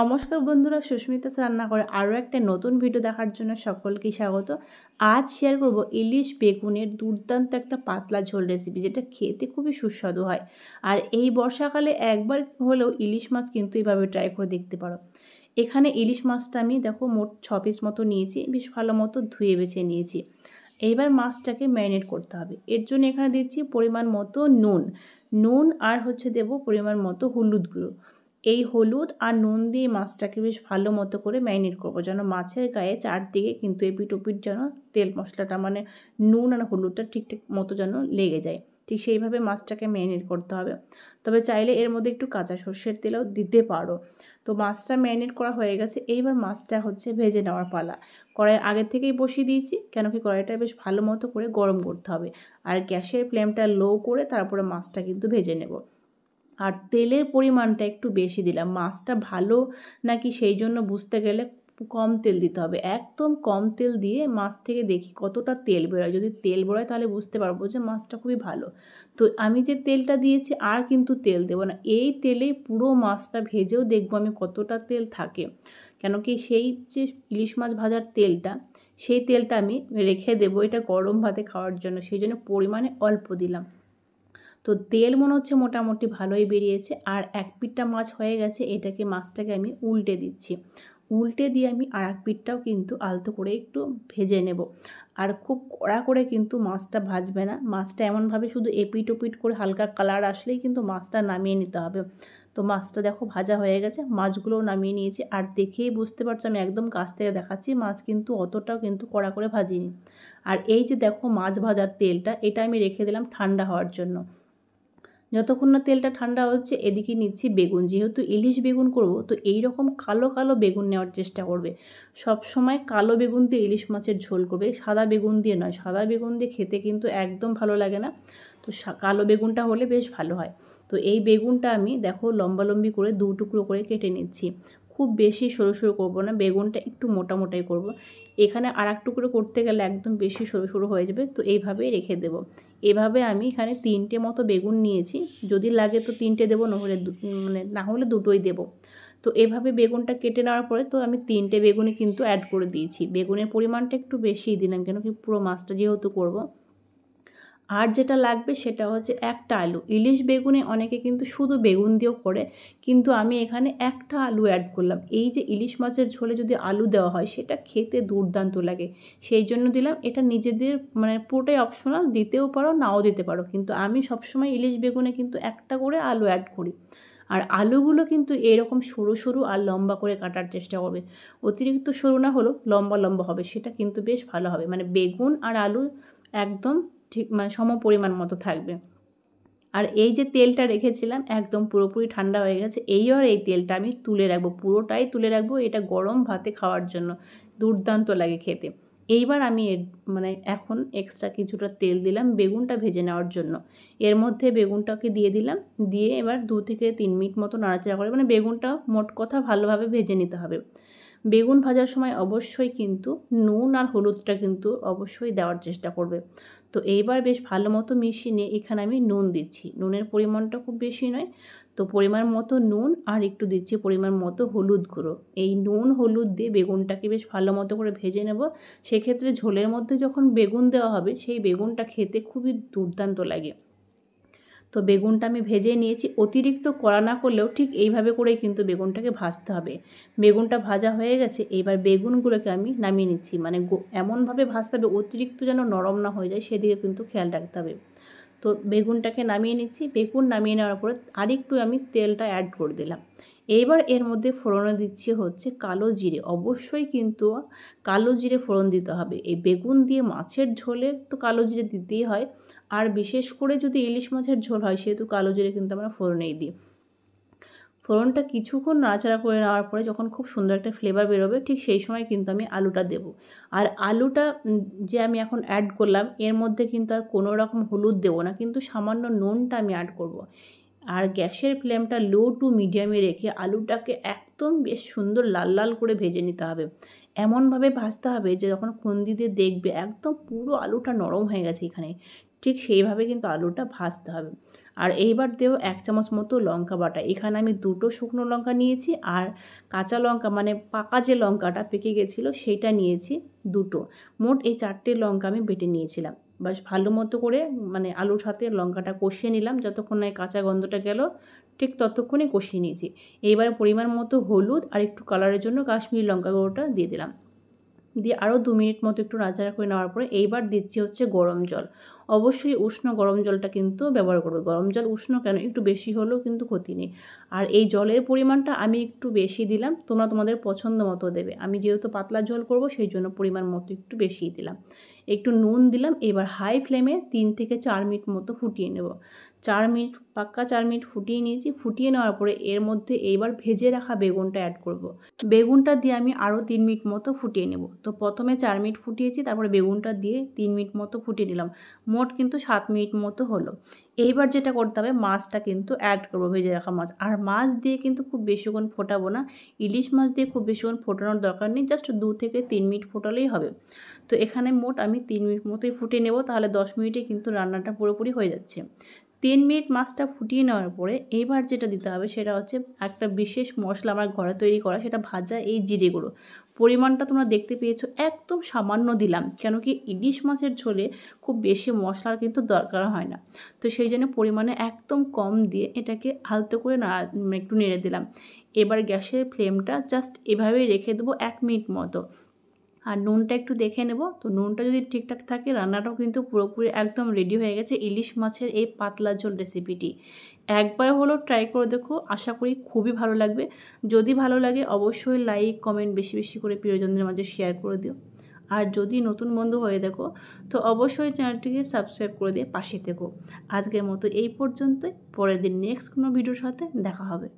নমস্কার বন্ধুরা, সুস্মিতাস রান্নাঘরে আরও একটা নতুন ভিডিও দেখার জন্য সকলকে স্বাগত। আজ শেয়ার করব ইলিশ বেগুনের দুর্দান্ত একটা পাতলা ঝোল রেসিপি, যেটা খেতে খুবই সুস্বাদু হয়। আর এই বর্ষাকালে একবার হলেও ইলিশ মাছ কিন্তু এভাবে ট্রাই করে দেখতে পারো। এখানে ইলিশ মাছটা আমি দেখো মোট 6 পিস মতো নিয়েছি, বেশ ভালো মতো ধুয়ে বেছে নিয়েছি। এইবার মাছটাকে ম্যারিনেট করতে হবে। এর জন্য এখানে দিচ্ছি পরিমাণ মতো নুন আর দেবো পরিমাণ মতো হলুদ গুঁড়ো। এই হলুদ আর নুন দিয়ে মাছটাকে বেশ ভালো মতো করে ম্যারিনেট করবো, যেন মাছের গায়ে চারদিকে কিন্তু এপিট ওপিট যেন তেল মশলাটা নুন আর হলুদটা ঠিকঠাক মতো যেন লেগে যায়, ঠিক সেইভাবে মাছটাকে ম্যারিনেট করতে হবে। তবে চাইলে এর মধ্যে একটু কাঁচা সর্ষের তেলও দিতে পারো। তো মাছটা ম্যারিনেট করা হয়ে গেছে, এইবার মাছটা ভেজে নেওয়ার পালা। কড়াই আগের থেকেই বসিয়ে দিয়েছি, কেন কি কড়াইটা বেশ ভালো মতো করে গরম করতে হবে। আর গ্যাসের ফ্লেমটা লো করে তারপরে মাছটা কিন্তু ভেজে নেব। আর তেলের পরিমাণটা একটু বেশি দিলাম। মাছটা ভালো নাকি সেই জন্য বুঝতে গেলে কম তেল দিতে হবে। একদম কম তেল দিয়ে মাছ থেকে দেখি কতটা তেল বেরোয়। যদি তেল বেরোয় তাহলে বুঝতে পারবো যে মাছটা খুবই ভালো। তো আমি যে তেলটা দিয়েছি আর কিন্তু তেল দেবো না, এই তেলেই পুরো মাছটা ভেজেও দেখবো আমি কতটা তেল থাকে। কেন কি সেই যে ইলিশ মাছ ভাজার তেলটা, সেই তেলটা আমি রেখে দেবো এটা গরম ভাতে খাওয়ার জন্য, সেই জন্য পরিমাণে অল্প দিলাম। তো তেল মনে হচ্ছে মোটামুটি ভালোই বেরিয়েছে। আর এক পিঠটা মাছ হয়ে গেছে, মাছটাকে আমি উল্টে দিচ্ছি। উল্টে দিয়ে আমি আর এক পিঠটাও কিন্তু আলতো করে একটু ভেজে নেব। আর খুব কড়া করে কিন্তু মাছটা ভাজবে না। মাছটা এমনভাবে শুধু এপিট ওপিট করে হালকা কালার আসলেই কিন্তু মাছটা নামিয়ে নিতে হবে। তো মাছটা দেখো ভাজা হয়ে গেছে, মাছগুলোও নামিয়ে নিয়েছি। আর দেখেই বুঝতে পারছো আমি একদম কাছ থেকে দেখাচ্ছি, মাছ কিন্তু অতটাও কিন্তু কড়া করে ভাজিনি। আর এই যে দেখো মাছ ভাজার তেলটা, এটা আমি রেখে দিলাম ঠান্ডা হওয়ার জন্য। যতক্ষণ না তেলটা ঠান্ডা হচ্ছে, এদিকে নিচ্ছি বেগুন। যেহেতু ইলিশ বেগুন করব, তো এই রকম কালো কালো বেগুন নেওয়ার চেষ্টা করবে। সব সময় কালো বেগুন দিয়ে ইলিশ মাছের ঝোল করবে, সাদা বেগুন দিয়ে নয়। সাদা বেগুন দিয়ে খেতে কিন্তু একদম ভালো লাগে না। তো কালো বেগুনটা হলে বেশ ভালো হয়। তো এই বেগুনটা আমি দেখো লম্বালম্বি করে 2 টুকরো করে কেটে নিচ্ছি। খুব বেশি সরু সরু করবো না, বেগুনটা একটু মোটা মোটাই করব। এখানে আর এক টুকরো করতে গেলে একদম বেশি সরু সরু হয়ে যাবে, তো এইভাবেই রেখে দেবো। এভাবে আমি এখানে 3টে মতো বেগুন নিয়েছি। যদি লাগে তো 3টে দেবো, না হলে দুটোই দেবো। তো এভাবে বেগুনটা কেটে নেওয়ার পরে তো আমি 3টে বেগুনই কিন্তু অ্যাড করে দিয়েছি। বেগুনের পরিমাণটা একটু বেশিই দিলাম, কেন কি পুরো মাছটা যেহেতু করব। আর যেটা লাগবে সেটা হচ্ছে একটা আলু। ইলিশ বেগুনে অনেকে কিন্তু শুধু বেগুন দিয়েও করে, কিন্তু আমি এখানে একটা আলু অ্যাড করলাম। এই যে ইলিশ মাছের ঝোলে যদি আলু দেওয়া হয় সেটা খেতে দুর্দান্ত লাগে, সেই জন্য দিলাম। এটা নিজেদের পুরোটাই অপশনাল, দিতেও পারো নাও দিতে পারো, কিন্তু আমি সবসময় ইলিশ বেগুনে কিন্তু একটা করে আলু অ্যাড করি। আর আলুগুলো কিন্তু এরকম সরু সরু আর লম্বা করে কাটার চেষ্টা করবে। অতিরিক্ত সরু না হলেও লম্বা লম্বা হবে, সেটা কিন্তু বেশ ভালো হবে। বেগুন আর আলু একদম ঠিক সম পরিমাণ মতো থাকবে। আর এই যে তেলটা রেখেছিলাম একদম পুরোপুরি ঠান্ডা হয়ে গেছে। এই তেলটা আমি তুলে রাখবো, পুরোটাই তুলে রাখবো। এটা গরম ভাতে খাওয়ার জন্য দুর্দান্ত লাগে খেতে। এইবার আমি এখন এক্সট্রা কিছুটা তেল দিলাম বেগুনটা ভেজে নেওয়ার জন্য। এর মধ্যে বেগুনটাকে দিয়ে দিলাম, দিয়ে এবার 2 থেকে 3 মিনিট মতো নাড়াচাড়া করে বেগুনটা মোট কথা ভালোভাবে ভেজে নিতে হবে। বেগুন ভাজার সময় অবশ্যই কিন্তু নুন আর হলুদটা কিন্তু অবশ্যই দেওয়ার চেষ্টা করবে। তো এইবার বেশ ভালো মতো মিশিয়ে নিয়ে এখানে আমি নুন দিচ্ছি। নুনের পরিমাণটা খুব বেশি নয়, তো পরিমাণ মতো নুন আর একটু দিচ্ছি পরিমাণ মতো হলুদ গুঁড়ো। এই নুন হলুদ দিয়ে বেগুনটাকে বেশ ভালো মতো করে ভেজে নেব। সেক্ষেত্রে ঝোলের মধ্যে যখন বেগুন দেওয়া হবে, সেই বেগুনটা খেতে খুবই দুর্দান্ত লাগে। তো বেগুনটা আমি ভেজে নিয়েছি। অতিরিক্ত কড়া না করলেও ঠিক এইভাবে করেই কিন্তু বেগুনটাকে ভাজতে হবে। বেগুনটা ভাজা হয়ে গেছে, এইবার বেগুনগুলোকে আমি নামিয়ে নিচ্ছি। এমনভাবে ভাজতে হবে অতিরিক্ত যেন নরম না হয়ে যায়, সেদিকে কিন্তু খেয়াল রাখতে হবে। তো বেগুনটাকে নামিয়ে নিচ্ছি। বেগুন নামিয়ে নেওয়ার পরে আরেকটু আমি তেলটা অ্যাড করে দিলাম। এইবার এর মধ্যে ফোড়নে দিচ্ছি কালো জিরে। অবশ্যই কিন্তু কালো জিরে ফোড়ন দিতে হবে। এই বেগুন দিয়ে মাছের ঝোলে তো কালো জিরে দিতেই হয়। আর বিশেষ করে যদি ইলিশ মাছের ঝোল হয়, সেহেতু কালো জিরে কিন্তু আমরা ফোড়নেই দিই। ফোড়নটা কিছুক্ষণ নাড়াচাড়া করে নেওয়ার পরে যখন খুব সুন্দর একটা ফ্লেভার বেরোবে, ঠিক সেই সময় কিন্তু আমি আলুটা দেব। আর আলুটা যে আমি এখন অ্যাড করলাম, এর মধ্যে কিন্তু আর কোনো রকম হলুদ দেবো না, কিন্তু সামান্য নুনটা আমি অ্যাড করব। আর গ্যাসের ফ্লেমটা লো টু মিডিয়ামে রেখে আলুটাকে একদম বেশ সুন্দর লাল লাল করে ভেজে নিতে হবে। এমনভাবে ভাজতে হবে যে যখন খুন্তি দিয়ে দেখবে একদম পুরো আলুটা নরম হয়ে গেছে এখানে, ঠিক সেইভাবে কিন্তু আলুটা ভাজতে হবে। আর এইবার দেবো 1 চামচ মতো লঙ্কা বাটা। এখানে আমি 2টো শুকনো লঙ্কা নিয়েছি আর কাঁচা লঙ্কা মানে পাকা যে লঙ্কাটা পেকে গেছিলো সেইটা নিয়েছি 2টো। মোট এই 4টে লঙ্কা আমি বেটে নিয়েছিলাম। বাস ভালো মতো করে মানে আলুর সাথে লঙ্কাটা কষিয়ে নিলাম, যতক্ষণ না কাঁচা গন্ধটা গেল ঠিক ততক্ষণই কষিয়ে নিয়েছি। এইবারে পরিমাণ মতো হলুদ আর একটু কালারের জন্য কাশ্মীরি লঙ্কা গুঁড়োটা দিয়ে দিলাম। দিয়ে আরও 2 মিনিট মতো একটু নাড়াচাড়া করে নেওয়ার পরে এইবার দিচ্ছি হচ্ছে গরম জল। অবশ্যই উষ্ণ গরম জলটা কিন্তু ব্যবহার করবে। গরম জল উষ্ণ কেন, একটু বেশি হলেও কিন্তু ক্ষতি নেই। আর এই জলের পরিমাণটা আমি একটু বেশি দিলাম, তোমরা তোমাদের পছন্দ মতো দেবে। আমি যেহেতু পাতলা ঝোল করব সেই জন্য পরিমাণ মতো একটু বেশিই দিলাম। একটু নুন দিলাম। এবার হাই ফ্লেমে 3 থেকে 4 মিনিট মতো ফুটিয়ে নেব। 4 মিনিট পাক্কা 4 মিনিট ফুটিয়ে নিয়েছি। ফুটিয়ে নেওয়ার পরে এর মধ্যে এইবার ভেজে রাখা বেগুনটা অ্যাড করব। বেগুনটা দিয়ে আমি আরও 3 মিনিট মতো ফুটিয়ে নেব। তো প্রথমে 4 মিনিট ফুটিয়েছি, তারপরে বেগুনটা দিয়ে 3 মিনিট মতো ফুটিয়ে নিলাম। মোট কিন্তু 7 মিনিট মতো হলো। এইবার যেটা করতে হবে, মাছটা কিন্তু অ্যাড করবো, ভেজে রাখা মাছ। আর মাছ দিয়ে কিন্তু খুব বেশিক্ষণ ফোটাবো না। ইলিশ মাছ দিয়ে খুব বেশিক্ষণ ফোটানোর দরকার নেই, জাস্ট 2 থেকে 3 মিনিট ফোটালেই হবে। তো এখানে মোট আমি 3 মিনিট মতোই ফুটিয়ে নেব, তাহলে 10 মিনিটে কিন্তু রান্নাটা পুরোপুরি হয়ে যাচ্ছে। 3 মিনিট মাছটা ফুটিয়ে নেওয়ার পরে এইবার যেটা দিতে হবে সেটা হচ্ছে একটা বিশেষ মশলা আমার ঘরে তৈরি করা, সেটা ভাজা এই জিরে গুঁড়ো। পরিমাণটা তোমরা দেখতে পেয়েছো, একদম সামান্য দিলাম, কেন কি ইলিশ মাছের ঝোলে খুব বেশি মশলার কিন্তু দরকার হয় না। তো সেই জন্য পরিমাণে একদম কম দিয়ে এটাকে আলতো করে একটু নেড়ে দিলাম। এবার গ্যাসের ফ্লেমটা জাস্ট এভাবেই রেখে দেবো 1 মিনিট মতো। আর নুনটা একটু দেখে নেব। তো নুনটা যদি ঠিকঠাক থাকে রান্নাটাও কিন্তু পুরোপুরি একদম রেডি হয়ে গেছে ইলিশ মাছের এই পাতলা ঝোল রেসিপিটি। একবার হলো ট্রাই করে দেখো, আশা করি খুবই ভালো লাগবে। যদি ভালো লাগে অবশ্যই লাইক কমেন্ট বেশি বেশি করে প্রিয়জনদের মাঝে শেয়ার করে দিও। আর যদি নতুন বন্ধু হয়ে দেখো তো অবশ্যই চ্যানেলটিকে সাবস্ক্রাইব করে দিয়ে পাশে থেকো। আজকের মতো এই পর্যন্তই। পরের দিন নেক্সট কোনো ভিডিওর সাথে দেখা হবে।